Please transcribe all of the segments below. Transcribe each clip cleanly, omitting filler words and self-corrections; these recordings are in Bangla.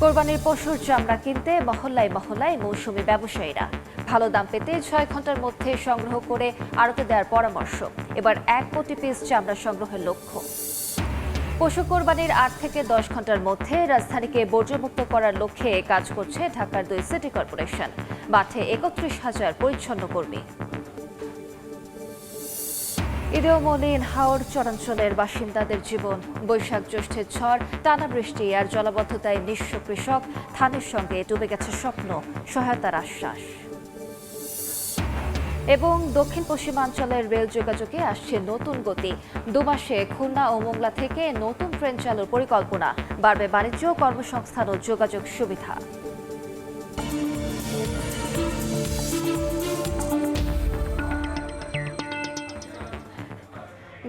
কোরবানির পশুর চামড়া কিনতে মহল্লায় মহল্লায় মৌসুমী ব্যবসায়ীরা ভালো দাম পেতে 6 ঘন্টার মধ্যে সংগ্রহ করে আড়তে দেওয়ার পরামর্শ। এবার 1 কোটি পিস চামড়া সংগ্রহের লক্ষ্য। পশু কোরবানির 8 থেকে 10 ঘন্টার মধ্যে রাজধানীকে বর্জ্যমুক্ত করার লক্ষ্যে কাজ করছে ঢাকার 2 সিটি কর্পোরেশন। মাঠে 31,000 পরিচ্ছন্ন কর্মী। ঈদেও মলিন হাওড় চরাঞ্চলের বাসিন্দাদের জীবন। বৈশাখ জ্যৈষ্ঠের ঝড়, টানা বৃষ্টি আর জলাবদ্ধতায় নিঃস্ব কৃষক, ধানের সঙ্গে ডুবে গেছে স্বপ্ন, সহায়তার আশ্বাস। এবং দক্ষিণ পশ্চিমাঞ্চলের রেল যোগাযোগে আসছে নতুন গতি। 2 মাসে খুলনা ও মোংলা থেকে নতুন ট্রেন চালুর পরিকল্পনা। বাড়বে বাণিজ্য, কর্মসংস্থান ও যোগাযোগ সুবিধা।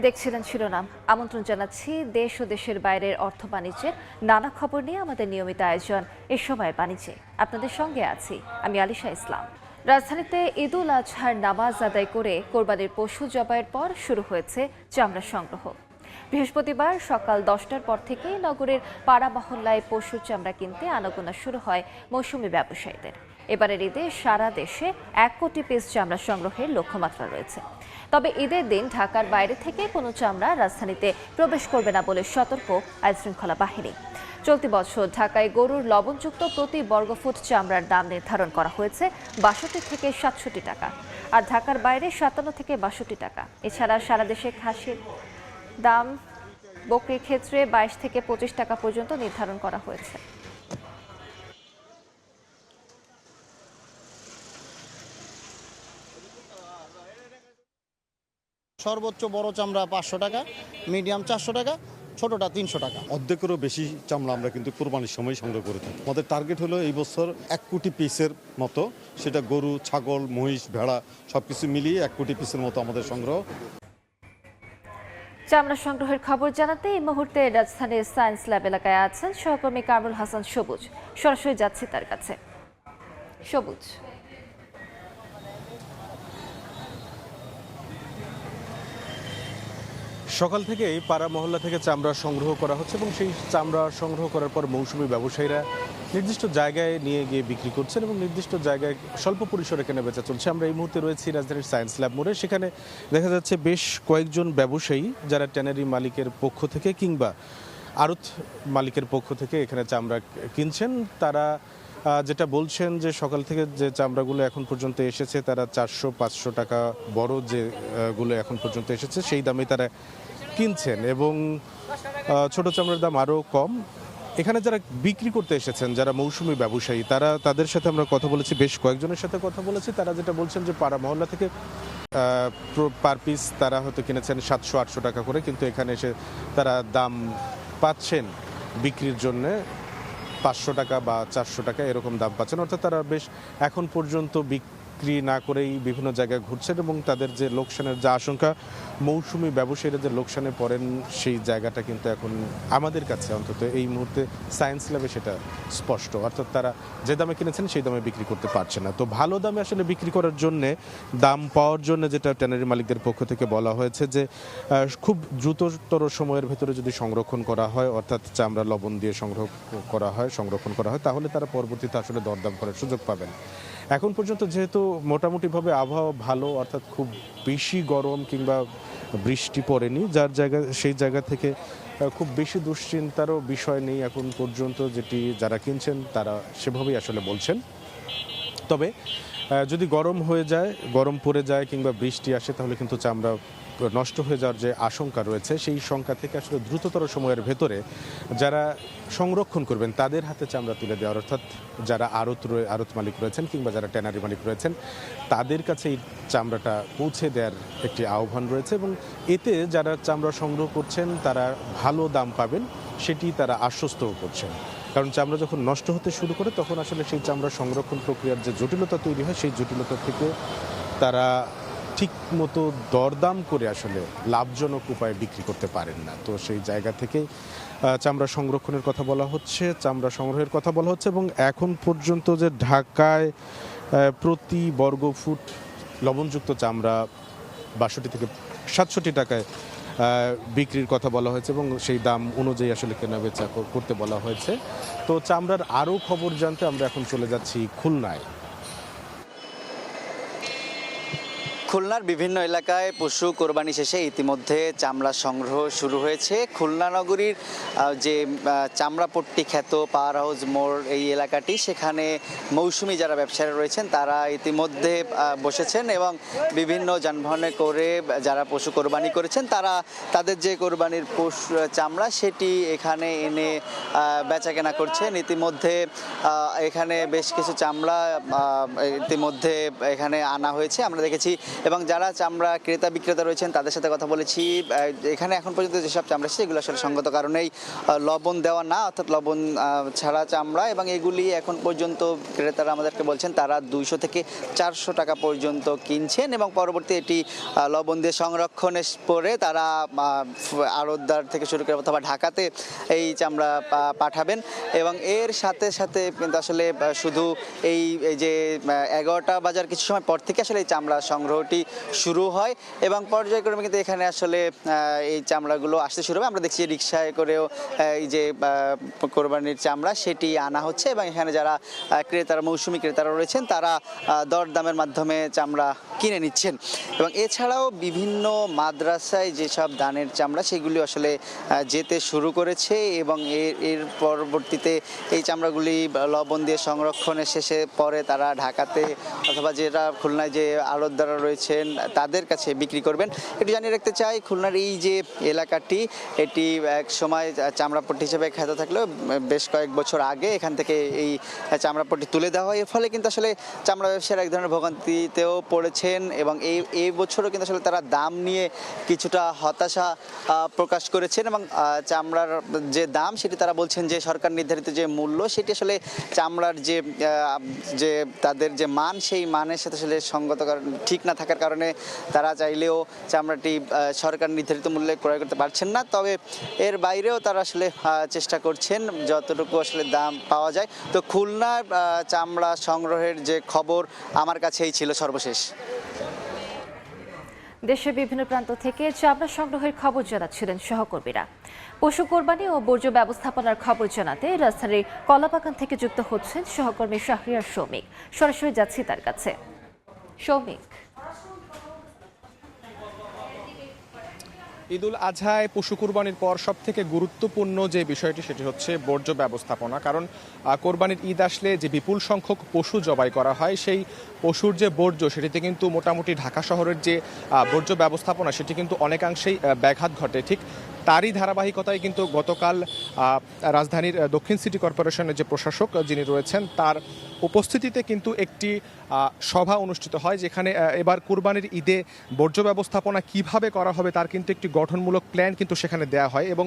দেখছিলেন শিরোনাম। আমন্ত্রণ জানাচ্ছি দেশ ও দেশের বাইরের অর্থ বাণিজ্যের নানা খবর নিয়ে আমাদের নিয়মিত আয়োজন এ সময় বাণিজ্যে। আপনাদের সঙ্গে আছি আমি আলিশা ইসলাম। রাজধানীতে ঈদুল আজহার নামাজ আদায় করে কোরবানির পশু জবাইয়ের পর শুরু হয়েছে চামড়া সংগ্রহ। বৃহস্পতিবার সকাল 10টার পর থেকেই নগরের পাড়া মহল্লায় পশুর চামড়া কিনতে আনাগোনা শুরু হয় মৌসুমী ব্যবসায়ীদের। এবারের ঈদে সারা দেশে 1 কোটি পিস চামড়া সংগ্রহের লক্ষ্যমাত্রা রয়েছে। তবে ঈদের দিন ঢাকার বাইরে থেকে কোনো চামড়া রাজধানীতে প্রবেশ করবে না বলে সতর্ক আইনশৃঙ্খলা বাহিনী। চলতি বছর ঢাকায় গরুর লবণযুক্ত প্রতি বর্গফুট চামড়ার দাম নির্ধারণ করা হয়েছে 62 থেকে 67 টাকা, আর ঢাকার বাইরে 57 থেকে 62 টাকা। এছাড়া সারা দেশে খাসির দাম বকরির ক্ষেত্রে 22 থেকে 25 টাকা পর্যন্ত নির্ধারণ করা হয়েছে। সর্বোচ্চ বড় চামড়া 500 টাকা, মিডিয়াম 400 টাকা, ছোটটা 300 টাকা। অর্ধেকেরও বেশি চামড়া আমরা কিন্তু কোরবানির সময় সংগ্রহ করে থাকি। আমাদের টার্গেট হলো এই বছর 1 কোটি পিসের মতো, সেটা গরু, ছাগল, মহিষ, ভেড়া সবকিছু মিলিয়ে 1 কোটি পিসের মতো আমাদের সংগ্রহ। চামড়া সংগ্রহের খবর জানাতে এই মুহূর্তে রাজধানীর সায়েন্স ল্যাব এলাকায় আছেন সহকর্মী কামরুল হাসান সবুজ। সরাসরি যাচ্ছি তার কাছে। সবুজ, সকাল থেকেই পাড়া মহল্লা থেকে চামড়া সংগ্রহ করা হচ্ছে এবং সেই চামড়া সংগ্রহ করার পর মৌসুমী ব্যবসায়ীরা নির্দিষ্ট জায়গায় নিয়ে গিয়ে বিক্রি করছেন এবং নির্দিষ্ট জায়গায় স্বল্প পরিসরে কেনা বেচা চলছে। আমরা এই মুহূর্তে রয়েছি রাজধানীর সায়েন্স ল্যাব মোড়ে। সেখানে দেখা যাচ্ছে বেশ কয়েকজন ব্যবসায়ী যারা ট্যানারি মালিকের পক্ষ থেকে কিংবা আড়ত মালিকের পক্ষ থেকে এখানে চামড়া কিনছেন। তারা যেটা বলছেন যে সকাল থেকে যে চামড়াগুলো এখন পর্যন্ত এসেছে তারা 400-500 টাকা, বড় যেগুলো এখন পর্যন্ত এসেছে সেই দামে তারা কিনছেন এবং ছোট চামড়ার দাম আরও কম। এখানে যারা বিক্রি করতে এসেছেন, যারা মৌসুমী ব্যবসায়ী, তাদের সাথে আমরা কথা বলেছি, বেশ কয়েকজনের সাথে কথা বলেছি। তারা যেটা বলছেন যে পাড়া মহল্লা থেকে পার পিস তারা হয়তো কিনেছেন 700-800 টাকা করে, কিন্তু এখানে এসে তারা দাম পাচ্ছেন বিক্রির জন্যে 500 টাকা বা 400 টাকা এরকম দাম পাচ্ছেন। অর্থাৎ তারা বেশ এখন পর্যন্ত বিক্রি না করেই বিভিন্ন জায়গায় ঘুরছেন এবং তাদের যে লোকসানের যে আশঙ্কা, মৌসুমী ব্যবসায়ীরা যে লোকসানে পড়েন সেই জায়গাটা কিন্তু এখন আমাদের কাছে অন্তত এই মুহূর্তে সায়েন্স ল্যাবে সেটা স্পষ্ট। অর্থাৎ তারা যে দামে কিনেছেন সেই দামে বিক্রি করতে পারছে না। তো ভালো দামে আসলে বিক্রি করার জন্যে, দাম পাওয়ার জন্য যেটা ট্যানারি মালিকদের পক্ষ থেকে বলা হয়েছে যে খুব দ্রুততর সময়ের ভেতরে যদি সংরক্ষণ করা হয়, অর্থাৎ চামড়া লবণ দিয়ে সংরক্ষণ করা হয়, তাহলে তারা পরবর্তীতে আসলে দরদাম করার সুযোগ পাবেন। এখন পর্যন্ত যেহেতু মোটামুটিভাবে আবহাওয়া ভালো, অর্থাৎ খুব বেশি গরম কিংবা বৃষ্টি পড়েনি, সেই জায়গা থেকে খুব বেশি দুশ্চিন্তারও বিষয় নেই এখন পর্যন্ত, যেটি যারা কিনছেন তারা সেভাবেই আসলে বলছেন। তবে যদি গরম পড়ে যায় কিংবা বৃষ্টি আসে, তাহলে কিন্তু চামড়া নষ্ট হয়ে যাওয়ার যে আশঙ্কা রয়েছে, সেই শঙ্কা থেকে আসলে দ্রুততর সময়ের ভেতরে যারা সংরক্ষণ করবেন তাদের হাতে চামড়া তুলে দেওয়ার, অর্থাৎ যারা আড়ত মালিক রয়েছেন কিংবা যারা ট্যানারি মালিক রয়েছেন তাদের কাছে এই চামড়াটা পৌঁছে দেওয়ার একটি আহ্বান রয়েছে এবং এতে যারা চামড়া সংগ্রহ করছেন তারা ভালো দাম পাবেন সেটি তারা আশ্বস্তও করছেন। কারণ চামড়া যখন নষ্ট হতে শুরু করে তখন আসলে সেই চামড়া সংরক্ষণ প্রক্রিয়ার যে জটিলতা তৈরি হয়, সেই জটিলতা থেকে তারা ঠিক মতো দরদাম করে আসলে লাভজনক উপায়ে বিক্রি করতে পারেন না। তো সেই জায়গা থেকে চামড়া সংরক্ষণের কথা বলা হচ্ছে, চামড়া সংগ্রহের কথা বলা হচ্ছে এবং এখন পর্যন্ত যে ঢাকায় প্রতি বর্গফুট লবণযুক্ত চামড়া 62 থেকে 67 টাকায় বিক্রির কথা বলা হয়েছে এবং সেই দাম অনুযায়ী আসলে কেনাবেচা করতে বলা হয়েছে। তো চামড়ার আরও খবর জানতে আমরা এখন চলে যাচ্ছি খুলনায়। খুলনার বিভিন্ন এলাকায় পশু কোরবানি শেষে ইতিমধ্যে চামড়া সংগ্রহ শুরু হয়েছে। খুলনা নগরীর যে চামড়াপট্টি খ্যাত পাওয়ার হাউস মোড় এই এলাকাটি, সেখানে মৌসুমি যারা ব্যবসায়ীরা রয়েছেন তারা ইতিমধ্যে বসেছেন এবং বিভিন্ন যানবাহনে করে যারা পশু কোরবানি করেছেন তারা তাদের যে কোরবানির চামড়া সেটি এখানে এনে বেচাকেনা করছেন। ইতিমধ্যে এখানে বেশ কিছু চামড়া ইতিমধ্যে এখানে আনা হয়েছে আমরা দেখেছি, এবং যারা চামড়া ক্রেতা বিক্রেতা রয়েছেন তাদের সাথে কথা বলেছি। এখানে এখন পর্যন্ত যেসব চামড়া এসেছে এগুলো আসলে সঙ্গত কারণেই লবণ দেওয়া না, অর্থাৎ লবণ ছাড়া চামড়া, এবং এগুলি এখন পর্যন্ত ক্রেতারা আমাদেরকে বলছেন তারা 200 থেকে 400 টাকা পর্যন্ত কিনছেন, এবং পরবর্তী এটি লবণ দিয়ে সংরক্ষণের পরে তারা আড়তদার থেকে শুরু করে অথবা ঢাকাতে এই চামড়া পাঠাবেন। এবং এর সাথে সাথে কিন্তু আসলে শুধু এই যে 11টা বাজার কিছু সময় পর থেকে আসলে এই চামড়া সংগ্রহটি শুরু হয়, এবং পর্যায়ক্রমে কিন্তু এখানে আসলে এই চামড়াগুলো আসতে শুরু হবে। আমরা দেখছি রিকশায় করেও এই যে কোরবানির চামড়া সেটি আনা হচ্ছে, এবং এখানে যারা ক্রেতারা মৌসুমি ক্রেতারা রয়েছেন তারা দরদামের মাধ্যমে চামড়া কিনে নিচ্ছেন। এবং এছাড়াও বিভিন্ন মাদ্রাসায় যেসব দানের চামড়া সেগুলি আসলে যেতে শুরু করেছে, এবং এর পরবর্তীতে এই চামড়াগুলি লবণ দিয়ে সংরক্ষণের শেষে পরে তারা ঢাকাতে অথবা যেটা খুলনায় যে আড়তদাররা রয়েছেন তাদের কাছে বিক্রি করবেন। একটু জানিয়ে রাখতে চাই, খুলনার এই যে এলাকাটি এটি এক সময় চামড়াপট্টি হিসেবে খ্যাত থাকলেও বেশ কয়েক বছর আগে এখান থেকে এই চামড়াপট্টি তুলে দেওয়া হয়। এর ফলে কিন্তু আসলে চামড়া ব্যবসায়ীরা এক ধরনের ভোগান্তিতেও পড়েছেন, এবং এই বছরও কিন্তু আসলে তারা দাম নিয়ে কিছুটা হতাশা প্রকাশ করেছেন, এবং চামড়ার যে দাম সেটি তারা বলছেন যে সরকার নির্ধারিত যে মূল্য সেটি আসলে চামড়ার যে তাদের যে মান সেই মানের সাথে আসলে সঙ্গত ঠিক না থাকার কারণে তারা চাইলেও চামড়াটি সরকার নির্ধারিত মূল্যে ক্রয় করতে পারছেন না। তবে এর বাইরেও তারা আসলে চেষ্টা করছেন যতটুকু আসলে দাম পাওয়া যায়। তো খুলনার চামড়া সংগ্রহের যে খবর আমার কাছেই ছিল সর্বশেষ। দেশের বিভিন্ন প্রান্ত থেকে চামড়া সংগ্রহের খবর জানাচ্ছিলেন সহকর্মীরা। পশু কোরবানি ও বর্জ্য ব্যবস্থাপনার খবর জানাতে রাজধানীর কলাবাগান থেকে যুক্ত হচ্ছেন সহকর্মী শাহরিয়ার সৌমিক। সরাসরি যাচ্ছি তার কাছে। সৌমিক, ঈদুল আজহায় পশু কুরবানির পর সবথেকে গুরুত্বপূর্ণ যে বিষয়টি সেটি হচ্ছে বর্জ্য ব্যবস্থাপনা। কারণ কোরবানির ঈদ আসলে যে বিপুল সংখ্যক পশু জবাই করা হয় সেই পশুর যে বর্জ্য সেটিতে কিন্তু মোটামুটি ঢাকা শহরের যে বর্জ্য ব্যবস্থাপনা সেটি কিন্তু অনেকাংশেই ব্যাঘাত ঘটে। ঠিক তারই ধারাবাহিকতায় কিন্তু গতকাল রাজধানীর দক্ষিণ সিটি কর্পোরেশনের যে প্রশাসক যিনি রয়েছেন তার উপস্থিতিতে কিন্তু একটি সভা অনুষ্ঠিত হয়, যেখানে এবার কুরবানির ঈদে বর্জ্য ব্যবস্থাপনা কিভাবে করা হবে তার কিন্তু একটি গঠনমূলক প্ল্যান কিন্তু সেখানে দেয়া হয়। এবং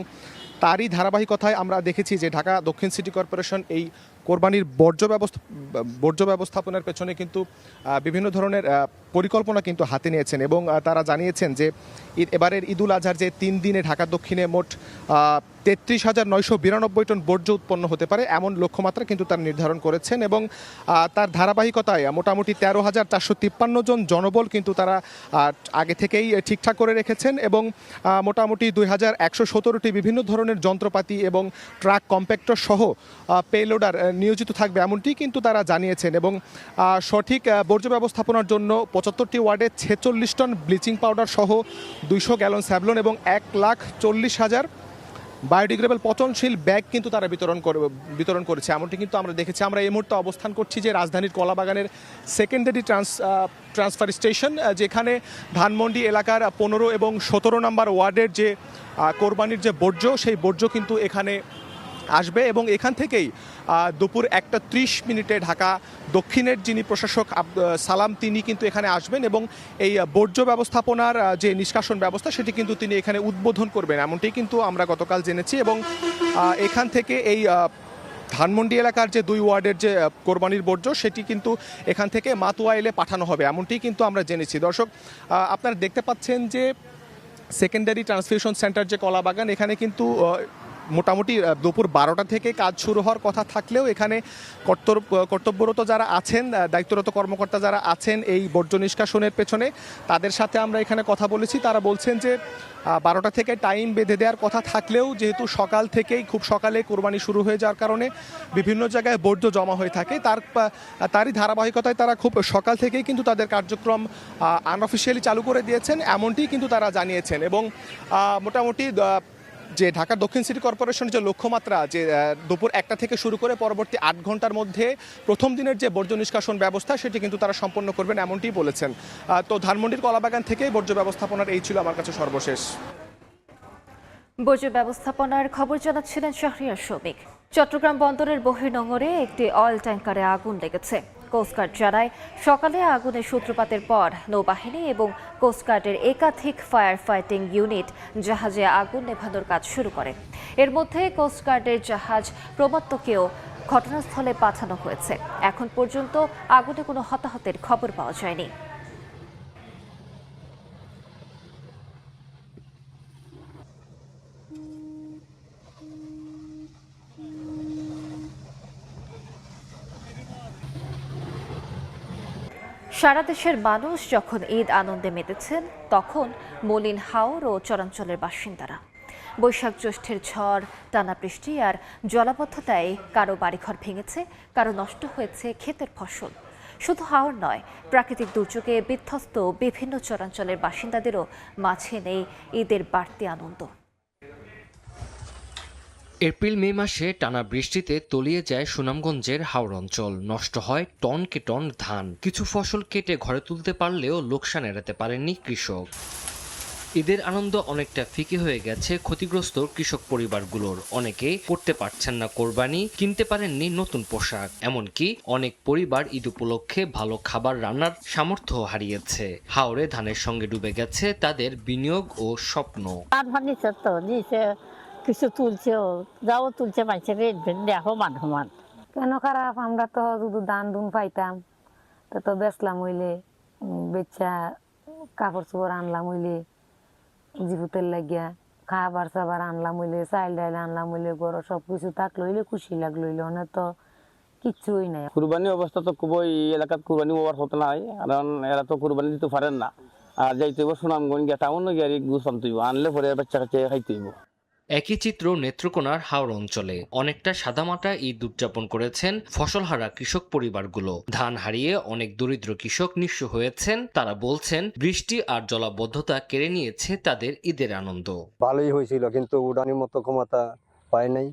তারই ধারাবাহিকতায় আমরা দেখেছি যে ঢাকা দক্ষিণ সিটি কর্পোরেশন এই কোরবানির বর্জ্য ব্যবস্থাপনার পেছনে কিন্তু বিভিন্ন ধরনের পরিকল্পনা কিন্তু হাতে নিয়েছেন, এবং তারা জানিয়েছেন যে এবারের ঈদুল আজহার যে 3 দিনে ঢাকা দক্ষিণে মোট 33,992 টন বর্জ্য উৎপন্ন হতে পারে এমন লক্ষ্যমাত্রা কিন্তু তারা নির্ধারণ করেছেন। এবং তার ধারাবাহিকতায় মোটামুটি 13,453 জন জনবল কিন্তু তারা আগে থেকেই ঠিকঠাক করে রেখেছেন, এবং মোটামুটি 2,117টি বিভিন্ন ধরনের যন্ত্রপাতি এবং ট্রাক কম্প্যাক্টর সহ পেলোডার নিয়োজিত থাকবে এমনটি কিন্তু তারা জানিয়েছেন। এবং সঠিক বর্জ্য ব্যবস্থাপনার জন্য 75টি ওয়ার্ডে 46 টন ব্লিচিং পাউডার সহ 200 গ্যালন স্যাভলন এবং 1,40,000 বায়োডিগ্রেডেবল পচনশীল ব্যাগ কিন্তু তারা বিতরণ করেছে এমনটি কিন্তু আমরা দেখেছি। আমরা এই মুহূর্তে অবস্থান করছি যে রাজধানীর কলাবাগানের সেকেন্ডারি ট্রান্সফার স্টেশন, যেখানে ধানমন্ডি এলাকার 15 এবং 17 নম্বর ওয়ার্ডের যে কোরবানির যে বর্জ্য সেই বর্জ্য কিন্তু এখানে আসবে, এবং এখান থেকেই দুপুর 1:30 ঢাকা দক্ষিণের যিনি প্রশাসক সালাম তিনি কিন্তু এখানে আসবেন, এবং এই বর্জ্য ব্যবস্থাপনার যে নিষ্কাশন ব্যবস্থা সেটি কিন্তু তিনি এখানে উদ্বোধন করবেন এমনটি কিন্তু আমরা গতকাল জেনেছি। এবং এখান থেকে এই ধানমন্ডি এলাকার যে 2 ওয়ার্ডের যে কোরবানির বর্জ্য সেটি কিন্তু এখান থেকে মাতুয়াইলে পাঠানো হবে এমনটি কিন্তু আমরা জেনেছি। দর্শক, আপনারা দেখতে পাচ্ছেন যে সেকেন্ডারি ট্রান্সফিউশন সেন্টার যে কলাবাগান, এখানে কিন্তু মোটামুটি দুপুর 12টা থেকে কাজ শুরু হওয়ার কথা থাকলেও এখানে কর্তব্যরত যারা আছেন, দায়িত্বরত কর্মকর্তা যারা আছেন এই বর্জ্য নিষ্কাশনের পেছনে, তাদের সাথে আমরা এখানে কথা বলেছি। তারা বলছেন যে 12টা থেকে টাইম বেঁধে দেওয়ার কথা থাকলেও যেহেতু সকাল থেকেই খুব সকালে কোরবানি শুরু হয়ে যাওয়ার কারণে বিভিন্ন জায়গায় বর্জ্য জমা হয়ে থাকে, তারই ধারাবাহিকতায় তারা খুব সকাল থেকেই কিন্তু তাদের কার্যক্রম আনঅফিসিয়ালি চালু করে দিয়েছেন, এমনটি কিন্তু তারা জানিয়েছেন। এবং মোটামুটি যে ঢাকা দক্ষিণ সিটি কর্পোরেশনের যে লক্ষ্যমাত্রা, যে দুপুর 1টা থেকে শুরু করে পরবর্তী 8 ঘন্টার মধ্যে প্রথম দিনের যে বর্জ্য নিষ্কাশন ব্যবস্থা সেটি কিন্তু তারা সম্পন্ন করবেন, এমনটি বলেছেন। তো ধানমন্ডির কলাবাগান থেকে বর্জ্য ব্যবস্থাপনার এই ছিল আমার কাছে সর্বশেষ। বর্জ্য ব্যবস্থাপনার খবর জানাচ্ছিলেন শাহরিয়ার শফিক। চট্টগ্রাম বন্দরের বহির্নোঙরে একটি অয়েল ট্যাঙ্কারে আগুন লেগেছে। কোস্টগার্ড জানায়, সকালে আগুনের সূত্রপাতের পর নৌবাহিনী এবং কোস্টগার্ডের একাধিক ফায়ার ফাইটিং ইউনিট জাহাজে আগুন নেভানোর কাজ শুরু করে। এর মধ্যে কোস্টগার্ডের জাহাজ প্রমত্তকেও ঘটনাস্থলে পাঠানো হয়েছে। এখন পর্যন্ত আগুনে কোনো হতাহতের খবর পাওয়া যায়নি। সারা দেশের মানুষ যখন ঈদ আনন্দে মেতেছেন, তখন মলিন হাওর ও চরাঞ্চলের বাসিন্দারা। বৈশাখ জ্যৈষ্ঠের ঝড়, টানা বৃষ্টি আর জলাবদ্ধতায় কারো বাড়িঘর ভেঙেছে, কারো নষ্ট হয়েছে ক্ষেতের ফসল। শুধু হাওর নয়, প্রাকৃতিক দুর্যোগে বিধ্বস্ত বিভিন্ন চরাঞ্চলের বাসিন্দাদেরও মাঝে নেই ঈদের বাড়তি আনন্দ। এপ্রিল মে মাসে টানা বৃষ্টিতে তলিয়ে যায় সুনামগঞ্জের হাওর অঞ্চল। নষ্ট হয় টন কে টন ধান। কিছু ফসল কেটে ঘরে তুলতে পারলেও লোকসান এড়াতে পারেননি কৃষক। ঈদের আনন্দ অনেকটা ফিকে হয়ে গেছে ক্ষতিগ্রস্ত কৃষক পরিবারগুলোর। অনেকে করতে পারছেন না কোরবানি, কিনতে পারেননি নতুন পোশাক। এমনকি অনেক পরিবার ঈদ উপলক্ষে ভালো খাবার রান্নার সামর্থ্য হারিয়েছে। হাওরে ধানের সঙ্গে ডুবে গেছে তাদের বিনিয়োগ ও স্বপ্ন। কিছু তুলছেও, যাও তুলছে পাইছে দেখো মান সমান। কেন খারাপ, আমরা তো শুধু দান দুন পাইতাম, তো বেচলাম হইলে, বেচা কাপড় চোপড় আনলাম হইলে, জীবুতের লাগিয়া খাবার চাবার আনলাম হইলে, চাইল ডাইল আনলাম হইলে, বড় সবকিছু থাকলো হইলে খুশি লাগলো হইলে, অনেক তো কিচ্ছুই নাই। কুরবানি অবস্থা তো খুবই এলাকাত কুরবানি হওয়ার হতো না, কারণ এরা তো কুরবানি দিতে পারেন না। আর যাইতে হইব সুনামগঞ্জ গিয়া টাউন গিয়ে গুছান তুইব, আনলে পরে বাচ্চা কাছে খাইতে হইব। একই চিত্র নেত্রকোনার হাওর অঞ্চলে। অনেকটা সাদামাটা ঈদ উদযাপন করেছেন ফসলহারা কৃষক পরিবারগুলো। ধান হারিয়ে অনেক দরিদ্র কৃষক নিঃস্ব হয়েছেন। তারা বলছেন, বৃষ্টি আর জলাবদ্ধতা কেড়ে নিয়েছে তাদের ঈদের আনন্দ। ভালোই হয়েছিল, কিন্তু উড়ানির মতো ক্ষমতা পায় নাই।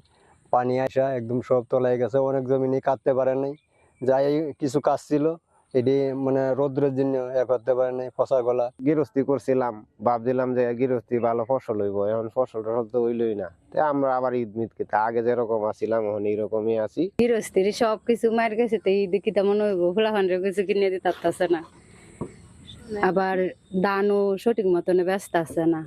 পানি আসা একদম সব তলায় গেছে, অনেক জমিনে কাটতে পারে নাই। যাই কিছু কাজ ছিল এটি মানে রোদ্রের জন্য করতে পারে নাই, ফসা গলা। গৃহস্থী করছিলাম, ভাবছিলাম যে গৃহস্থী ভালো ফসল হইব, এখন ফসল টসল তো হইলই না। আমরা আবার ঈদ মিদ খেতে আগে যেরকম আছিলাম এখন এইরকমই আছি। গৃহস্থির সবকিছু মার গেছে, তো ঈদ কি তেমন হইব, ফুলাফানের কিছু কিনে দিতে পারতেছে না, আবার দানও সঠিক মতনে ব্যস্ত আছে না,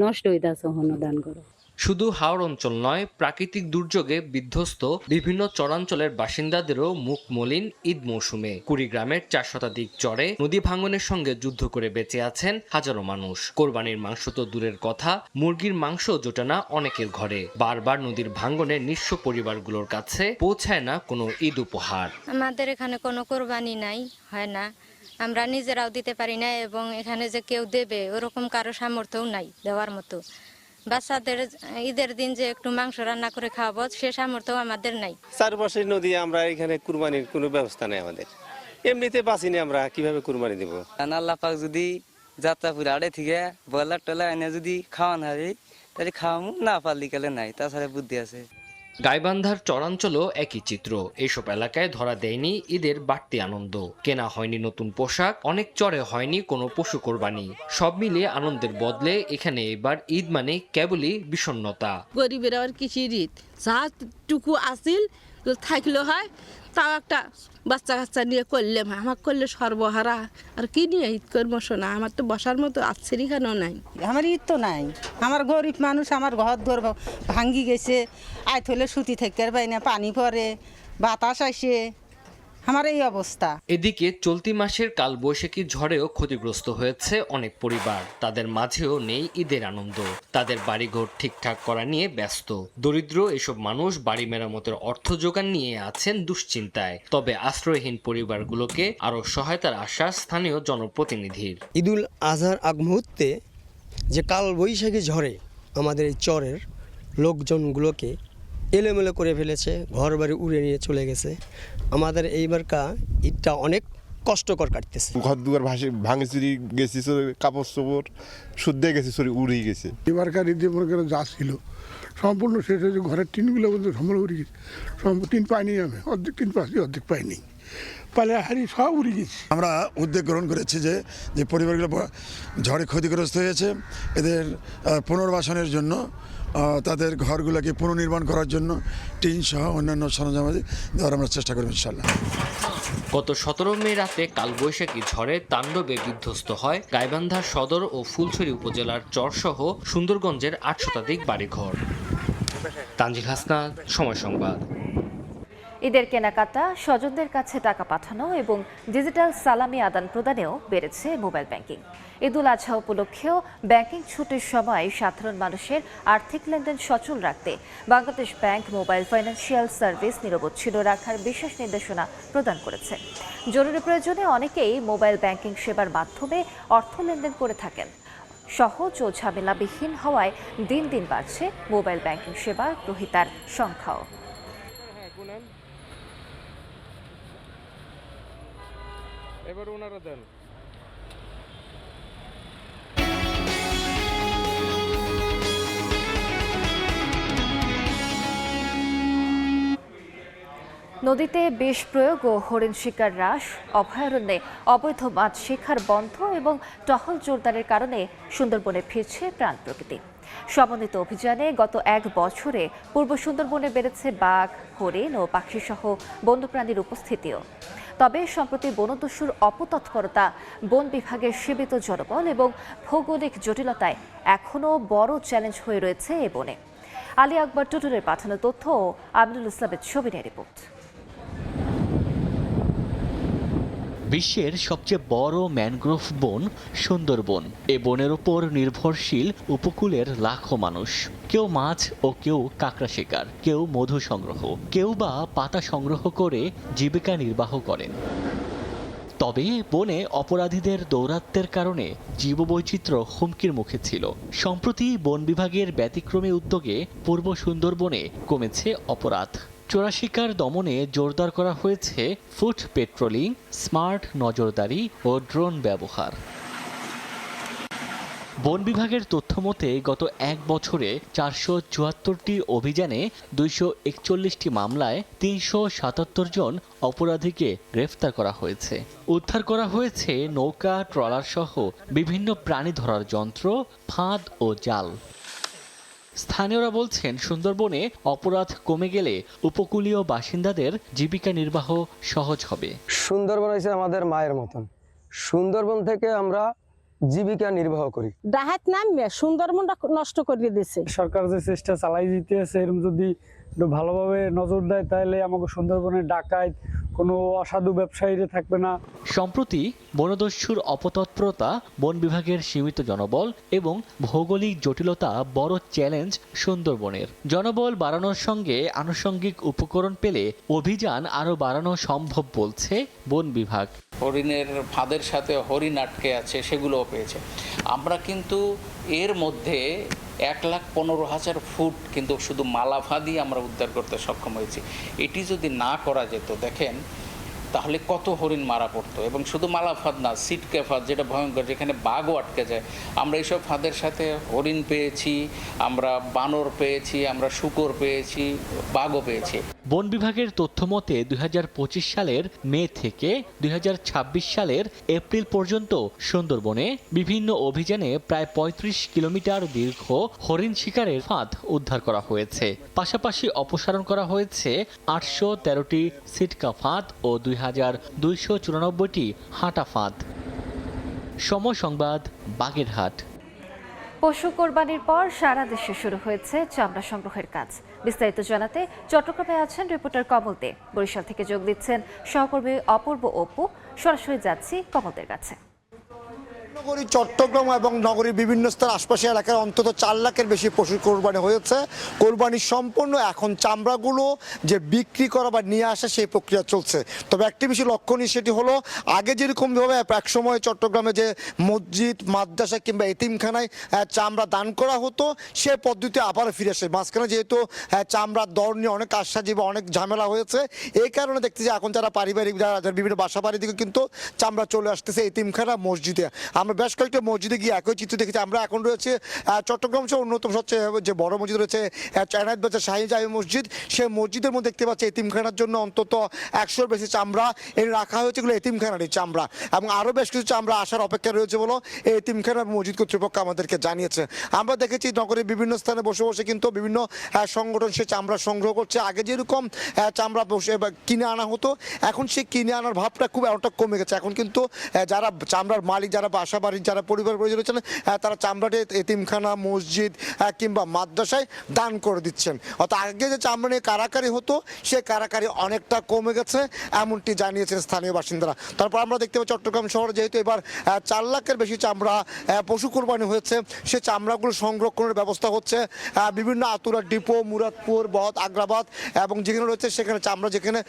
নষ্ট হইতেছে হনো দান করে। শুধু হাওর অঞ্চল নয়, প্রাকৃতিক দুর্যোগে বিধ্বস্ত বিভিন্ন চরাঞ্চলের বাসিন্দাদেরও মুখ মলিন ঈদ মৌসুমে। কুড়িগ্রামের 4 শতাধিক চরে নদী ভাঙনের সঙ্গে যুদ্ধ করে বেঁচে আছেন হাজারো মানুষ। কোরবানির মাংস তো দূরের কথা, মুরগির মাংস জোটে না অনেকের ঘরে। বারবার নদীর ভাঙনে নিঃস্ব পরিবারগুলোর কাছে পৌঁছায় না কোনো ঈদ উপহার। আমাদের এখানে কোনো কোরবানি নাই, হয় না, আমরা নিজেরাও দিতে পারি না, এবং এখানে যে কেউ দেবে ওরকম কারো সামর্থ্যও নাই দেওয়ার মতো। বাচ্চাদের ঈদের দিন যে একটু মাংস রান্না করে খাওয়াবো সে সামর্থ্য আমাদের নাই। চারপাশে নদী, আমরা এখানে কুরবানির কোনো ব্যবস্থা নেই আমাদের। এমনিতে বাঁচিনি, আমরা কিভাবে কুরবানি দেবো? আল্লাহ পাক যদি যাত্রাপুরে আড়ে থেকে বয়লার টলা এনে যদি খাওয়ান হারি তাহলে খাওয়ামু, না পারলি কালে নাই, তাছাড়া বুদ্ধি আছে। গাইবান্ধার চরাঞ্চলও একই চিত্র। এইসব এলাকায় ধরা দেয়নি ঈদের বাড়তি আনন্দ। কেনা হয়নি নতুন পোশাক, অনেক চরে হয়নি কোনো পশু কোরবানি। সব মিলিয়ে আনন্দের বদলে এখানে এবার ঈদ মানে কেবলই বিষণ্ণতা। গরিবের আর কিসের ঈদ, যাটুকু আসিল থাকলে হয়, তাও একটা বাচ্চা কাচ্চা নিয়ে করলে আমার করলে সর্বহারা, আর কি নিয়ে ঈদ করবো শোনা, আমার তো বসার মতো আছেরই কেন নাই। আমার ঈদ তো নাই, আমার গরিব মানুষ, আমার ঘর ধর ভাঙ্গি গেছে, আয় হলে সুতি থেকে পাই না, পানি পরে, বাতাস আসে, আমার এই অবস্থা। এদিকে চলতি মাসের কালবৈশাখী ঝড়েও ক্ষতিগ্রস্ত হয়েছে অনেক পরিবার। তাদের মাঝেও নেই ঈদের আনন্দ। তাদের বাড়িঘর ঠিকঠাক করা নিয়ে ব্যস্ত। দরিদ্র এসব মানুষ বাড়ি মেরামতের অর্থ জোগান নিয়ে আছেন দুশ্চিন্তায়। তবে আশ্রয়হীন পরিবারগুলোকে আরও সহায়তার আশ্বাস স্থানীয় জনপ্রতিনিধির। ঈদুল আজহার আগ মুহূর্তে যে কালবৈশাখী ঝড়ে আমাদের এই চরের লোকজনগুলোকে এলোমেলো করে ফেলেছে, ঘর বাড়ি উড়ে নিয়ে চলে গেছে। আমাদের এইবারকা ঈদটা অনেক কষ্টকর কাটতেছে। ঘর দুয়ার ভাঙে চুরি গেছি, কাপড় চোপড় শুদ্ধে গেছে, চুরি উড়েই গেছে। এবারকার ঈদে যা ছিল সম্পূর্ণ শেষ হয়েছে। ঘরের টিনগুলো কিন্তু সম্পূর্ণ উড়ে গেছে। টিন পাইনি, আমি অর্ধেক টিন পাচ্ছি, অর্ধেক পাইনি, পালে হারি সব উড়ে গেছে। আমরা উদ্যোগ গ্রহণ করেছি যে পরিবারগুলো ঝড়ে ক্ষতিগ্রস্ত হয়েছে এদের পুনর্বাসনের জন্য, তাদের ঘরগুলোকে পুনর্নির্মাণ করার জন্য টিন সহ অন্যান্য সরঞ্জামাদি দেওয়ার আমরা চেষ্টা করব ইনশাল্লাহ। গত 17 মে রাতে কালবৈশাখী ঝড়ে তাণ্ডবে বিধ্বস্ত হয় গাইবান্ধা সদর ও ফুলছড়ি উপজেলার চরসহ সুন্দরগঞ্জের 8 শতাধিক বাড়িঘর। তানজিল হাসনাত, সময় সংবাদ। ঈদের কেনাকাটা, স্বজনদের কাছে টাকা পাঠানো এবং ডিজিটাল সালামি আদান প্রদানেও বেড়েছে মোবাইল ব্যাংকিং। ঈদুল আজহা উপলক্ষেও ব্যাংকিং ছুটির সময় সাধারণ মানুষের আর্থিক লেনদেন সচল রাখতে Bangladesh bank mobile financial service নিরবচ্ছিন্ন রাখার বিশেষ নির্দেশনা প্রদান করেছে। জরুরি প্রয়োজনে অনেকেই মোবাইল ব্যাংকিং সেবার মাধ্যমে অর্থ লেনদেন করে থাকেন। সহজ ও ঝামেলাবিহীন হওয়ায় দিন দিন বাড়ছে মোবাইল ব্যাংকিং সেবার গ্রহীতার সংখ্যাও। এবার ওনারা দেন। নদীতে বিষ প্রয়োগ ও হরিণ শিকার হ্রাস, অভয়ারণ্যে অবৈধ মাছ শিকার বন্ধ এবং টহল জোরদারের কারণে সুন্দরবনে ফিরছে প্রাণ প্রকৃতি। সমন্বিত অভিযানে গত 1 বছরে পূর্ব সুন্দরবনে বেড়েছে বাঘ, হরিণ ও পাখিসহ বন্যপ্রাণীর উপস্থিতিও। তবে সম্প্রতি বনদস্যুর অপতৎপরতা, বন বিভাগের সীমিত জনবল এবং ভৌগোলিক জটিলতায় এখনও বড় চ্যালেঞ্জ হয়ে রয়েছে এ বনে। আলী আকবর টুটুলের পাঠানো তথ্য ও আমিনুল ইসলামের ছবির রিপোর্ট। বিশ্বের সবচেয়ে বড় ম্যানগ্রোভ বন সুন্দরবন। এ বনের উপর নির্ভরশীল উপকূলের লাখো মানুষ। কেউ মাছ ও কেউ কাঁকড়া শিকার, কেউ মধু সংগ্রহ, কেউ বা পাতা সংগ্রহ করে জীবিকা নির্বাহ করেন। তবে বনে অপরাধীদের দৌরাত্ম্যের কারণে জীববৈচিত্র্য হুমকির মুখে ছিল। সম্প্রতি বন বিভাগের ব্যতিক্রমী উদ্যোগে পূর্ব সুন্দরবনে কমেছে অপরাধ। চোরা শিকার দমনে জোরদার করা হয়েছে ফুট পেট্রোলিং, স্মার্ট নজরদারি ও ড্রোন ব্যবহার। বন বিভাগের তথ্য মতে গত 1 বছরে 474টি অভিযানে 241টি মামলায় 377 জন অপরাধীকে গ্রেফতার করা হয়েছে। উদ্ধার করা হয়েছে নৌকা, ট্রলার সহ বিভিন্ন প্রাণী ধরার যন্ত্র, ফাঁদ ও জাল। স্থানীয়রা বলছেন সুন্দরবনে অপরাধ কমে গেলে উপকূলীয় বাসিন্দাদের জীবিকা নির্বাহ সহজ হবে। সুন্দরবন হচ্ছে আমাদের মায়ের মতন। সুন্দরবন থেকে আমরা জীবিকা নির্বাহ করি। ডাহাত নামে সুন্দরবনটা নষ্ট করে দিচ্ছে। সরকার যে চেষ্টা চালাই দিতে আছে, এরকম যদি একটু ভালোভাবে নজর দেয় তাহলে আমাকে সুন্দরবনের ডাকাত কোনো অসাধু ব্যবসায়ীরা থাকবে না। সম্প্রতি বনদস্যুর অপতৎপরতা, বন বিভাগের সীমিত জনবল এবং ভৌগোলিক জটিলতা বড় চ্যালেঞ্জ সুন্দরবনের। জনবল বাড়ানোর সঙ্গে আনুষঙ্গিক উপকরণ পেলে অভিযান আরও বাড়ানো সম্ভব বলছে বন বিভাগ। হরিণের ফাঁদের সাথে হরিণ আটকে আছে, সেগুলোও পেয়েছে। আমরা কিন্তু এর মধ্যে 1,15,000 ফুট কিন্তু শুধু মালা ফাঁদি আমরা উদ্ধার করতে সক্ষম হয়েছি। এটি যদি না করা যেত, দেখেন তাহলে কত হরিণ মারা পড়তো। এবং শুধু মালা ফাঁদ না, সিটকে ফাঁদ, যেটা ভয়ঙ্কর, যেখানে বাঘও আটকে যায়। আমরা এইসব ফাঁদের সাথে হরিণ পেয়েছি, আমরা বানর পেয়েছি, আমরা শূকর পেয়েছি, বাঘও পেয়েছি। বন বিভাগের তথ্য মতে 2025 সালের মে থেকে 2026 সালের এপ্রিল পর্যন্ত সুন্দরবনে বিভিন্ন অভিযানে প্রায় 35 কিলোমিটার দীর্ঘ হরিণ শিকারের ফাঁদ উদ্ধার করা হয়েছে। পাশাপাশি অপসারণ করা হয়েছে 813টি সিটকা ফাঁদ ও 2294টি হাঁটা ফাঁদ। সময় সংবাদ, বাগেরহাট। পশু কোরবানির পর সারা দেশে শুরু হয়েছে চামড়া সংগ্রহের কাজ। বিস্তারিত জানাতে চট্টগ্রামে আছেন রিপোর্টার কমল দে। বরিশাল থেকে যোগ দিচ্ছেন সহকর্মী অপূর্ব অপু। সরাসরি যাচ্ছি কমলদের কাছে। নগরী চট্টগ্রাম এবং নগরীর বিভিন্ন স্থান আশপাশে এলাকায় অন্তত 4 লাখের বেশি পশুর কোরবানি হয়েছে। কোরবানি সম্পন্ন, এখন চামড়াগুলো যে বিক্রি করা বা নিয়ে আসা সেই প্রক্রিয়া চলছে। তবে একটি বেশি লক্ষণীয় সেটি হলো আগে যেরকমভাবে একসময় চট্টগ্রামে যে মসজিদ, মাদ্রাসা কিংবা এতিমখানায় চামড়া দান করা হতো সে পদ্ধতি আবার ফিরে আসে। মাঝখানে যেহেতু চামড়ার দর নিয়ে অনেক আশ্বাসী বা অনেক ঝামেলা হয়েছে, এই কারণে দেখতে যে এখন যারা পারিবারিক যারা বিভিন্ন বাসা বাড়ি দিকে কিন্তু চামড়া চলে আসতেছে এতিমখানা, মসজিদে। আমরা বেশ কয়েকটা মসজিদে গিয়ে একই চিত্র দেখেছি। আমরা এখন রয়েছে চট্টগ্রাম শহর অন্যতম সবচেয়ে যে বড় মসজিদ রয়েছে এনায়েত বাজার শাহী জামে মসজিদ, সেই মসজিদের মধ্যে দেখতে পাচ্ছি এতিমখানার জন্য অন্তত 100-র বেশি চামড়া এনে রাখা হয়েছে। এগুলো এতিমখানারই চামড়া এবং আরও বেশ কিছু চামড়া আসার অপেক্ষা রয়েছে বলে এই এতিমখানা মসজিদ কর্তৃপক্ষ আমাদেরকে জানিয়েছে। আমরা দেখেছি নগরের বিভিন্ন স্থানে বসে বসে কিন্তু বিভিন্ন সংগঠন সে চামড়া সংগ্রহ করছে। আগে যেরকম চামড়া বসে কিনে আনা হতো, এখন সে কিনে আনার ভাবটা খুব অনেকটা কমে গেছে। এখন কিন্তু যারা চামড়ার মালিক, যারা বাসা বাড়ির যারা পরিবার পরিজন রয়েছেন, তারা চামড়াটি এতিমখানা, মসজিদ কিংবা মাদ্রাসায় দান করে দিচ্ছেন। অর্থাৎ আগে যে চামড়া নিয়ে কারাকারি হতো সে কারাকারি অনেকটা কমে গেছে, এমনটি জানিয়েছেন স্থানীয় বাসিন্দারা। তারপর আমরা দেখতে পাই চট্টগ্রাম শহরে যেহেতু এবার 4 লাখের বেশি চামড়া পশু কোরবানি হয়েছে, সে চামড়াগুলো সংরক্ষণের ব্যবস্থা হচ্ছে বিভিন্ন আতুরা ডিপো, মুরাদপুর, বহত, আগ্রাবাদ এবং যেখানে রয়েছে সেখানে চামড়া যেখানে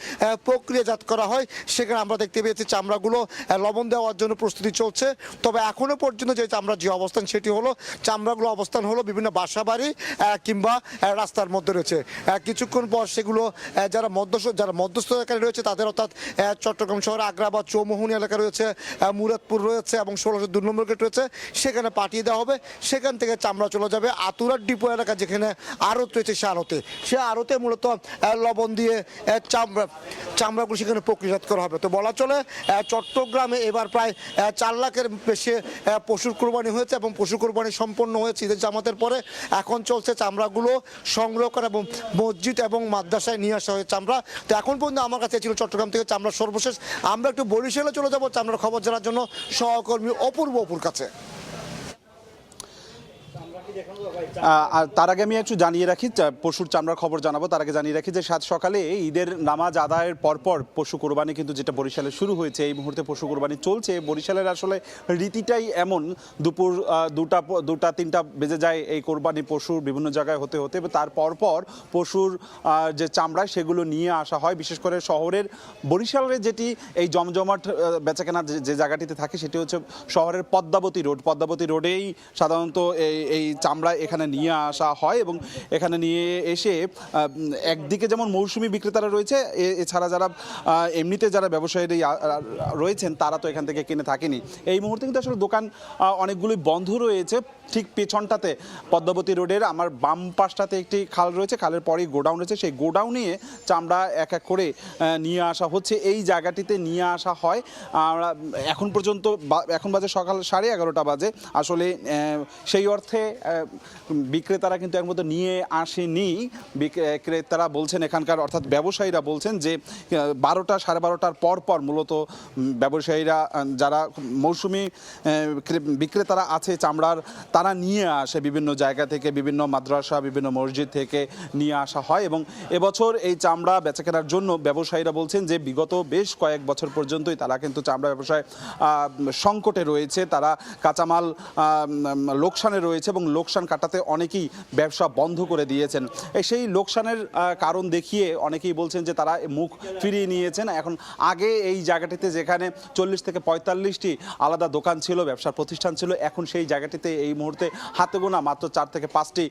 প্রক্রিয়াজাত করা হয় সেখানে আমরা দেখতে পেয়েছি চামড়াগুলো লবণ দেওয়ার জন্য প্রস্তুতি চলছে। তবে এখনো পর্যন্ত যে চামড়ার যে অবস্থান সেটি হলো চামড়াগুলো অবস্থান হলো বিভিন্ন বাসা বাড়ি কিংবা রাস্তার মধ্যে রয়েছে। কিছুক্ষণ পর সেগুলো যারা মধ্যস্থ এলাকায় রয়েছে তাদের, অর্থাৎ চট্টগ্রাম শহরে আগ্রাবাদ, চৌমোহনী এলাকা রয়েছে, মুরাদপুর রয়েছে এবং 1602 নম্বর গেট রয়েছে, সেখানে পাঠিয়ে দেওয়া হবে। সেখান থেকে চামড়া চলে যাবে আতুরার ডিপো এলাকা যেখানে আড়ত রয়েছে সে আড়তে মূলত লবণ দিয়ে চামড়াগুলো সেখানে প্রক্রিয়াজাত করা হবে। তো বলা চলে চট্টগ্রামে এবার প্রায় 4 লাখের বেশি পশুর কোরবানি হয়েছে এবং পশু কোরবানি সম্পন্ন হয়েছে ঈদের জামাতের পরে। এখন চলছে চামড়াগুলো সংগ্রহ করা এবং মসজিদ এবং মাদ্রাসায় নিয়ে আসা হয়েছে চামড়া। তো এখন পর্যন্ত আমার কাছে ছিল চট্টগ্রাম থেকে চামড়া সর্বশেষ। আমরা একটু বরিশালে চলে যাবো চামড়ার খবর জানার জন্য সহকর্মী অপূর্ব অপুর কাছে। আর তার আগে আমি একটু জানিয়ে রাখি, পশুর চামড়ার খবর জানাবো তার আগে জানিয়ে রাখি যে সাত সকালে ঈদের নামাজ আদায়ের পরপর পশু কোরবানি কিন্তু যেটা বরিশালে শুরু হয়েছে, এই মুহূর্তে পশু কোরবানি চলছে। বরিশালের আসলে রীতিটাই এমন, দুপুর 2টা-3টা বেজে যায় এই কোরবানি পশুর বিভিন্ন জায়গায় হতে হতে। তার পরপর পশুর যে চামড়া সেগুলো নিয়ে আসা হয়। বিশেষ করে শহরের বরিশালের যেটি এই জমজমাট বেচাকেনা যে জায়গাটিতে থাকে সেটি হচ্ছে শহরের পদ্মাবতী রোড। পদ্মাবতী রোডেই সাধারণত এই চামড়া এখানে নিয়ে আসা হয় এবং এখানে নিয়ে এসে একদিকে যেমন মৌসুমি বিক্রেতারা রয়েছে, এছাড়া যারা এমনিতে যারা ব্যবসায়ী রয়েছেন তারা তো এখান থেকে কিনে থাকেনি। এই মুহূর্তে কিন্তু আসলে দোকান অনেকগুলোই বন্ধ রয়েছে। ঠিক পেছনটাতে পদ্মাবতী রোডের আমার বাম পাশটাতে একটি খাল রয়েছে, খালের পরেই গোডাউন রয়েছে, সেই গোডাউনে চামড়া এক এক করে নিয়ে আসা হচ্ছে। এই জায়গাটিতে নিয়ে আসা হয়। এখন পর্যন্ত এখন বাজে সকাল 11:30 বাজে। আসলে সেই অর্থে বিক্রেতারা কিন্তু এর মধ্যে নিয়ে আসেনি। বিক্রেতারা বলছেন এখানকার, অর্থাৎ ব্যবসায়ীরা বলছেন যে 12টা-12:30টার পর মূলত ব্যবসায়ীরা যারা মৌসুমি বিক্রেতারা আছে চামড়ার, তারা নিয়ে আসে বিভিন্ন জায়গা থেকে, বিভিন্ন মাদ্রাসা, বিভিন্ন মসজিদ থেকে নিয়ে আসা হয়। এবং এবছর এই চামড়া বেচাকেনার জন্য ব্যবসায়ীরা বলছেন যে বিগত বেশ কয়েক বছর পর্যন্তই তারা কিন্তু চামড়া ব্যবসায় সংকটে রয়েছে। তারা কাঁচামাল লোকসানে রয়েছে এবং লোকসান কাটাতে অনেকেই ব্যবসা বন্ধ করে দিয়েছেন। সেই লোকসানের কারণ দেখিয়ে অনেকেই বলছেন যে তারা মুখ ফিরিয়ে নিয়েছেন। এখন আগে এই জায়গাটিতে যেখানে 40 থেকে 45টি আলাদা দোকান ছিল, ব্যবসার প্রতিষ্ঠান ছিল, এখন সেই জায়গাটিতে এই মুহূর্তে হাতে গোনা মাত্র 4 থেকে 5টি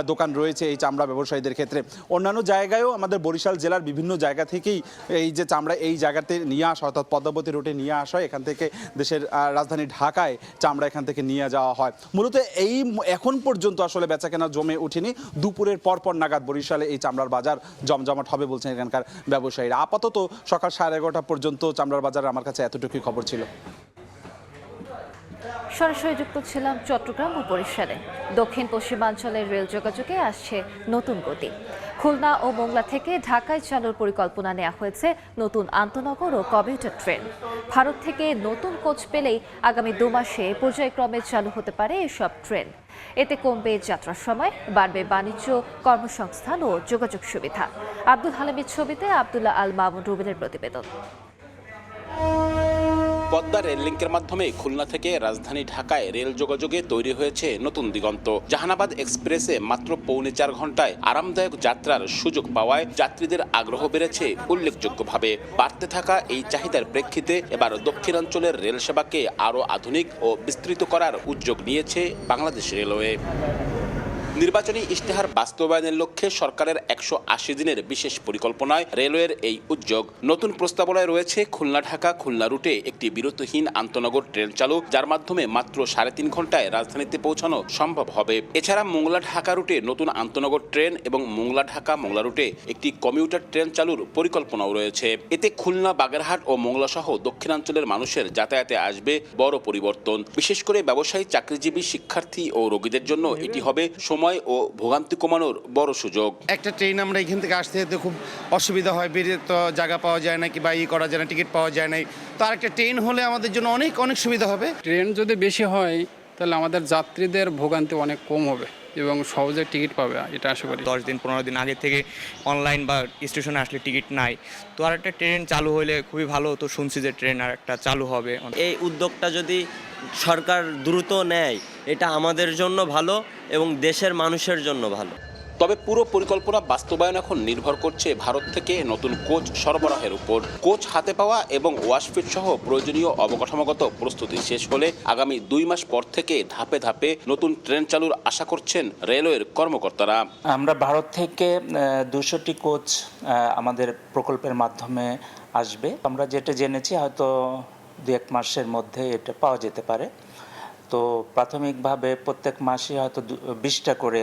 দোকান রয়েছে এই চামড়া ব্যবসায়ীদের ক্ষেত্রে। অন্যান্য জায়গায়ও আমাদের বরিশাল জেলার বিভিন্ন জায়গা থেকেই এই যে চামড়া এই জায়গাতে নিয়ে আসা, অর্থাৎ পদ্মাবতী রোডে নিয়ে আসা হয়। এখান থেকে দেশের রাজধানী ঢাকায় চামড়া এখান থেকে নিয়ে যাওয়া হয়। মূলত এই এখন পর্যন্ত আসলে বেচাকেনা জমে ওঠেনি। দুপুরের পরপর নাগাদ বরিশালে এই চামড়ার বাজার জমজমাট হবে বলছেন এখানকার ব্যবসায়ীরা। আপাতত সকাল 11:30 পর্যন্ত চামড়ার বাজারে আমার কাছে এতটুকুই খবর ছিল। সরাসরি যুক্ত ছিলাম চট্টগ্রাম ও বরিশালে। দক্ষিণ পশ্চিমাঞ্চলের রেল যোগাযোগে আসছে নতুন গতি। খুলনা ও মোংলা থেকে ঢাকায় চালুর পরিকল্পনা নেওয়া হয়েছে নতুন আন্তনগর ও কমিউটার ট্রেন। ভারত থেকে নতুন কোচ পেলেই আগামী 2 মাসে পর্যায়ক্রমে চালু হতে পারে এসব ট্রেন। এতে কমবে যাত্রার সময়, বাড়বে বাণিজ্য, কর্মসংস্থান ও যোগাযোগ সুবিধা। আব্দুল হালিমের ছবিতে আব্দুল্লাহ আল মামুন রুবেলের প্রতিবেদন। পদ্মা রেল লিঙ্কের মাধ্যমে খুলনা থেকে রাজধানী ঢাকায় রেল যোগাযোগে তৈরি হয়েছে নতুন দিগন্ত। জাহানাবাদ এক্সপ্রেসে মাত্র 4.25 ঘন্টায় আরামদায়ক যাত্রার সুযোগ পাওয়ায় যাত্রীদের আগ্রহ বেড়েছে উল্লেখযোগ্যভাবে। বাড়তে থাকা এই চাহিদার প্রেক্ষিতে এবার দক্ষিণাঞ্চলের রেল সেবাকে আরও আধুনিক ও বিস্তৃত করার উদ্যোগ নিয়েছে বাংলাদেশ রেলওয়ে। নির্বাচনী ইশতেহার বাস্তবায়নের লক্ষ্যে সরকারের 180 দিনের বিশেষ পরিকল্পনায় রেলওয়ের এই উদ্যোগ। নতুন প্রস্তাবনায় রয়েছে খুলনা ঢাকা খুলনা রুটে একটি বিরতিহীন আন্তনগর ট্রেন চালু, যার মাধ্যমে মাত্র 3.5 ঘন্টায় রাজধানীতে পৌঁছানো সম্ভব হবে। এছাড়া মোংলা ঢাকা রুটে নতুন আন্তনগর ট্রেন এবং মোংলা ঢাকা মোংলা রুটে একটি কমিউটার ট্রেন চালুর পরিকল্পনাও রয়েছে। এতে খুলনা, বাগেরহাট ও মোংলা সহ দক্ষিণাঞ্চলের মানুষের যাতায়াতে আসবে বড় পরিবর্তন। বিশেষ করে ব্যবসায়ী, চাকরিজীবী, শিক্ষার্থী ও রোগীদের জন্য এটি হবে সময় ও ভোগান্তি কমানোর বড় সুযোগ। একটা ট্রেন আমরা এখান থেকে আসতে যেতে খুব অসুবিধা হয়, বেরিয়ে তো জায়গা পাওয়া যায় না, কিংবা করা যায় না, টিকিট পাওয়া যায় না। তো আরেকটা ট্রেন হলে আমাদের জন্য অনেক অনেক সুবিধা হবে। ট্রেন যদি বেশি হয় তাহলে আমাদের যাত্রীদের ভোগান্তি অনেক কম হবে এবং সহজে টিকিট পাবে, এটা আশা করি। 10 দিন 15 দিন আগে থেকে অনলাইন বা স্টেশনে আসলে টিকিট নাই, তো আর একটা ট্রেন চালু হলে খুবই ভালো হতো। শুনছি যে ট্রেন আর একটা চালু হবে। এই উদ্যোগটা যদি সরকার দ্রুত নেয়, এটা আমাদের জন্য ভালো এবং দেশের মানুষের জন্য ভালো। তবে পুরো পরিকল্পনা বাস্তবায়ন এখন নির্ভর করছে ভারত থেকে নতুন কোচ সরবরাহের উপর। কোচ হাতে পাওয়া এবং ওয়াশফিট সহ প্রয়োজনীয় অবকাঠামোগত প্রস্তুতি শেষ হলে আগামী 2 মাস পর থেকে ধাপে ধাপে নতুন ট্রেন চালুর আশা করছেন রেলওয়ের কর্মকর্তারা। আমরা ভারত থেকে 200টি কোচ আমাদের প্রকল্পের মাধ্যমে আসবে। আমরা যেটা জেনেছি হয়তো 2-1 মাসের মধ্যে এটা পাওয়া যেতে পারে। তো প্রাথমিকভাবে প্রত্যেক মাসে হয়তো 20টা করে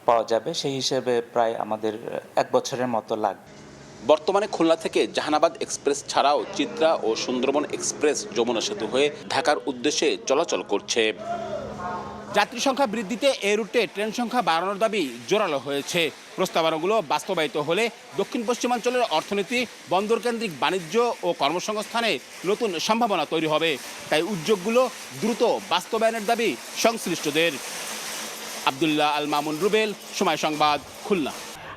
পাওয়া যাবে। সেই হিসেবে প্রায় আমাদের 1 বছরের মতো লাগবে। বর্তমানে খুলনা থেকে জাহানাবাদ এক্সপ্রেস ছাড়াও চিত্রা ও সুন্দরবন এক্সপ্রেস যমুনা সেতু হয়ে ঢাকার উদ্দেশ্যে চলাচল করছে। যাত্রী সংখ্যা বৃদ্ধিতে এ রুটে ট্রেন সংখ্যা বাড়ানোর দাবি জোরালো হয়েছে। প্রস্তাবনাগুলো বাস্তবায়িত হলে দক্ষিণ পশ্চিমাঞ্চলের অর্থনীতি, বন্দরকেন্দ্রিক বাণিজ্য ও কর্মসংস্থানে নতুন সম্ভাবনা তৈরি হবে। তাই উদ্যোগগুলো দ্রুত বাস্তবায়নের দাবি সংশ্লিষ্টদের। আব্দুল্লাহ আল মামুন রুবেল, সময় সংবাদ, খুলনা।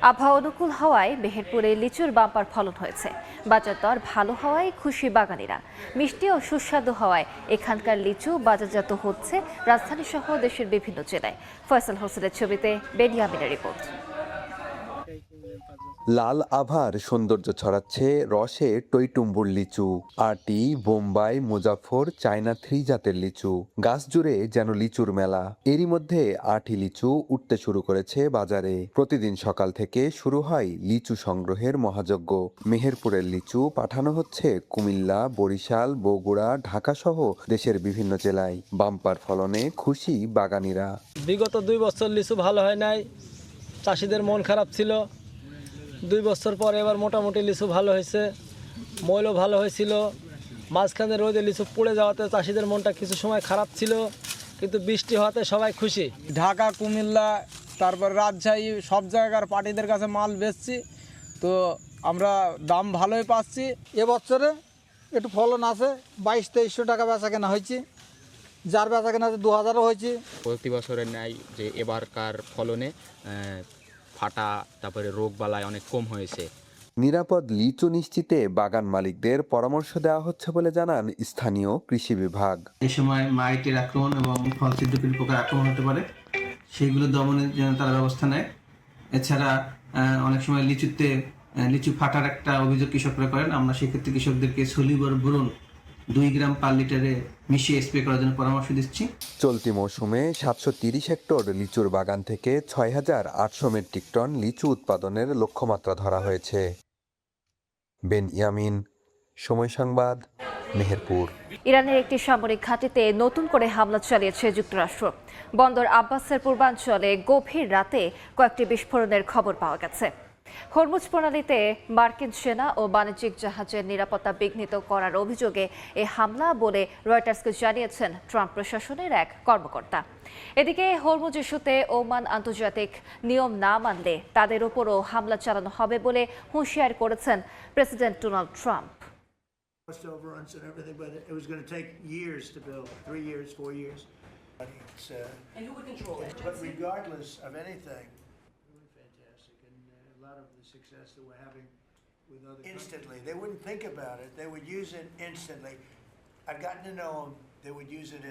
আবহাওয়া অনুকূল হওয়ায় মেহেরপুরে লিচুর বাম্পার ফলন হয়েছে। বাজার দর ভালো হওয়ায় খুশি বাগানীরা। মিষ্টি ও সুস্বাদু হওয়ায় এখানকার লিচু বাজারজাত হচ্ছে রাজধানী সহ দেশের বিভিন্ন জেলায়। ফয়সাল হোসেনের ছবিতে বেনিয়ামিনের রিপোর্ট। লাল আভার সৌন্দর্য ছড়াচ্ছে রসে টইটুম্বুর লিচু। আটি, বোম্বাই, মুজাফর, চায়না 3 জাতের লিচু। গাছ জুড়ে যেন লিচুর মেলা। এরই মধ্যে আটি লিচু উঠতে শুরু করেছে বাজারে। প্রতিদিন সকাল থেকে শুরু হয় লিচু সংগ্রহের মহাযজ্ঞ। মেহেরপুরের লিচু পাঠানো হচ্ছে কুমিল্লা, বরিশাল, বগুড়া, ঢাকা সহ দেশের বিভিন্ন জেলায়। বাম্পার ফলনে খুশি বাগানীরা। বিগত 2 বছর লিচু ভালো হয় নাই, চাষিদের মন খারাপ ছিল। 2 বছর পরে এবার মোটামুটি লিচু ভালো হয়েছে, ময়লও ভালো হয়েছিল। মাঝখানে রোদে লিচু পুড়ে যাওয়াতে চাষিদের মনটা কিছু সময় খারাপ ছিল, কিন্তু বৃষ্টি হওয়াতে সবাই খুশি। ঢাকা, কুমিল্লা, তারপর রাজশাহী সব জায়গার পার্টিদের কাছে মাল বেচছি, তো আমরা দাম ভালোই পাচ্ছি। এবছরে একটু ফলন আছে, 2200-2300 টাকা বেচা কেনা হয়েছে, যার বেচা কেনা আছে 2000ও হয়েছে। প্রতি বছরের ন্যায় যে এবারকার ফলনে ফাটা, তারপরে রোগ বালায় অনেক কম হয়েছে। নিরাপদ লিচু নিশ্চিতে বাগান মালিকদের পরামর্শ দেওয়া হচ্ছে বলে জানান স্থানীয় কৃষি বিভাগ। এই সময় মাইটের আক্রমণ এবং ফল ছিদ্রকারী পোকার আক্রমণ হতে পারে, সেইগুলো দমনের জন্য তারা ব্যবস্থা নেয়। এছাড়া অনেক সময় লিচু ফাটার একটা অভিযোগ কৃষকরা করেন। আমরা সেক্ষেত্রে কৃষকদেরকে সলিবর বোরন 2 গ্রাম পার লিটারে মিশিয়ে স্প্রে করার জন্য পরামর্শ দিচ্ছি। চলতি মৌসুমে 730 হেক্টর লিচুর বাগান থেকে 6800 মেট্রিক টন লিচু উৎপাদনের লক্ষ্যমাত্রা ধরা হয়েছে। বেনিয়ামিন, সময় সংবাদ, মেহেরপুর। ইরানের একটি সামরিক ঘাঁটিতে নতুন করে হামলা চালিয়েছে যুক্তরাষ্ট্র। বন্দর আব্বাসের পূর্বাঞ্চলে গভীর রাতে কয়েকটি বিস্ফোরণের খবর পাওয়া গেছে। হরমুজ প্রণালীতে মার্কিন সেনা ও বাণিজ্যিক জাহাজের নিরাপত্তা বিঘ্নিত করার অভিযোগে এই হামলা বলে রয়টার্সকে জানিয়েছেন ট্রাম্প প্রশাসনের এক কর্মকর্তা। এদিকে হরমুজ ইস্যুতে ওমান আন্তর্জাতিক নিয়ম না মানলে তাদের উপরও হামলা চালানো হবে বলে হুঁশিয়ার করেছেন president Donald Trump. Overruns and everything, but it was going to take years to build, 3 years, 4 years. And who would control it? But regardless of anything, really fantastic, and a lot of the success that we're having with other instantly. They wouldn't think about it; they would use it instantly. I've gotten to know them; they would use it.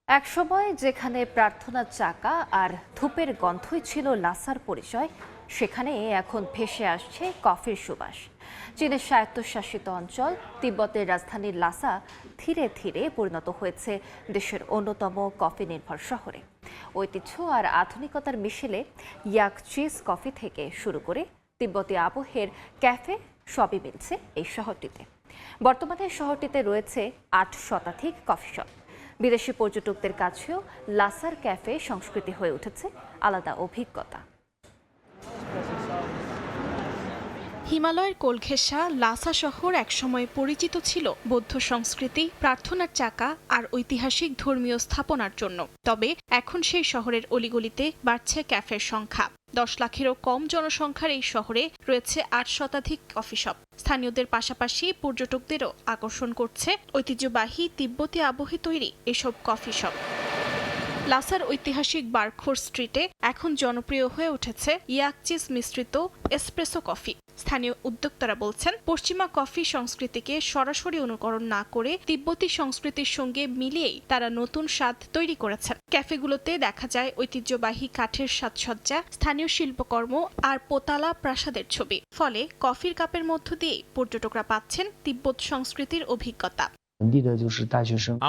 এক সময় যেখানে প্রার্থনার চাকা আর ধূপের গন্ধই ছিল লাসার পরিচয়, সেখানে এখন ভেসে আসছে কফির সুবাস। চীনের স্বায়ত্তশাসিত অঞ্চল তিব্বতের রাজধানী লাসা ধীরে ধীরে পরিণত হয়েছে দেশের অন্যতম কফি নির্ভর শহরে। ঐতিহ্য আর আধুনিকতার মিশেলে ইয়াকচিস কফি থেকে শুরু করে তিব্বতী আবহের ক্যাফে সবই মিলছে এই শহরটিতে। বর্তমানে শহরটিতে রয়েছে 8 শতাধিক কফি শপ। বিদেশি পর্যটকদের কাছেও লাসার ক্যাফে সংস্কৃতি হয়ে উঠেছে আলাদা অভিজ্ঞতা। হিমালয়ের কোলঘেঁষা লাসা শহর একসময় পরিচিত ছিল বৌদ্ধ সংস্কৃতি, প্রার্থনার চাকা আর ঐতিহাসিক ধর্মীয় স্থাপনার জন্য। তবে এখন সেই শহরের অলিগলিতে বাড়ছে ক্যাফের সংখ্যা। 10 লাখেরও কম জনসংখ্যার এই শহরে রয়েছে 8 শতাধিক কফি শপ। স্থানীয়দের পাশাপাশি পর্যটকদেরও আকর্ষণ করছে ঐতিহ্যবাহী তিব্বতী আবহে তৈরি এসব কফি শপ। লাসার ঐতিহাসিক বার্খোর স্ট্রিটে এখন জনপ্রিয় হয়ে উঠেছে ইয়াকচিস মিশ্রিত এসপ্রেসো কফি। স্থানীয় উদ্যোক্তারা বলছেন, পশ্চিমা কফি সংস্কৃতিকে সরাসরি অনুকরণ না করে তিব্বতী সংস্কৃতির সঙ্গে মিলিয়েই তারা নতুন স্বাদ তৈরি করেছেন। ক্যাফেগুলোতে দেখা যায় ঐতিহ্যবাহী কাঠের সাজসজ্জা, স্থানীয় শিল্পকর্ম আর পোতালা প্রাসাদের ছবি। ফলে কফির কাপের মধ্য দিয়ে পর্যটকরা পাচ্ছেন তিব্বত সংস্কৃতির অভিজ্ঞতা।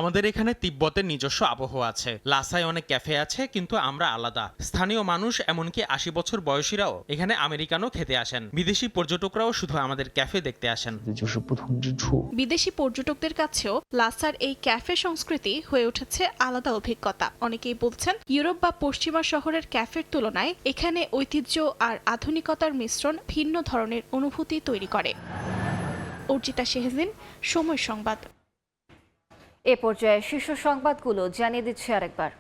আমাদের এখানে তিব্বতের নিজস্ব আবহাওয়া আছে। লাসায় অনেক ক্যাফে আছে, কিন্তু আমরা আলাদা। স্থানীয় মানুষ, এমনকি 80 বছর বয়সীরাও এখানে আমেরিকানো খেতে আসেন। বিদেশি পর্যটকরাও শুধু আমাদের ক্যাফে দেখতে আসেন। বিদেশি পর্যটকদের কাছেও লাসার এই ক্যাফে সংস্কৃতি হয়ে উঠেছে আলাদা অভিজ্ঞতা। অনেকেই বলছেন, ইউরোপ বা পশ্চিমা শহরের ক্যাফের তুলনায় এখানে ঐতিহ্য আর আধুনিকতার মিশ্রণ ভিন্ন ধরনের অনুভূতি তৈরি করে। অর্জিতা শেহজিন, সময় সংবাদ। এ পর্যায়ে শীর্ষ সংবাদগুলো জানিয়ে দিচ্ছে আরেকবার।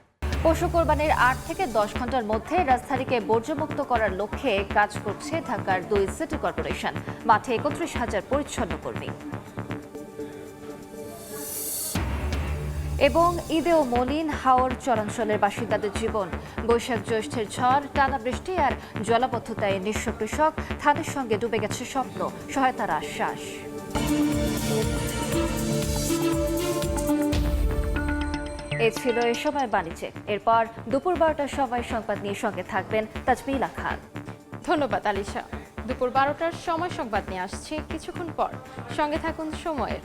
পশু কোরবানির 8 থেকে 10 ঘন্টার মধ্যে রাজধানীকে বর্জ্যমুক্ত করার লক্ষ্যে কাজ করছে ঢাকার 2 সিটি কর্পোরেশন। মাঠে 31,000 পরিচ্ছন্ন কর্মী। এবং ঈদেও মলিন হাওর চরাঞ্চলের বাসিন্দাদের জীবন। বৈশাখ জ্যৈষ্ঠের ঝড়, টানা বৃষ্টি আর জলাবদ্ধতায় নিঃস্ব কৃষক, ধানের সঙ্গে ডুবে গেছে স্বপ্ন, সহায়তার আশ্বাস। এ ছিল এ সময় বাণিজ্যে। এরপর দুপুর 12টার সময় সংবাদ নিয়ে সঙ্গে থাকবেন তাজমিলা খান। ধন্যবাদ আলিশা। দুপুর 12টার সময় সংবাদ নিয়ে আসছে কিছুক্ষণ পর। সঙ্গে থাকুন সময়ের।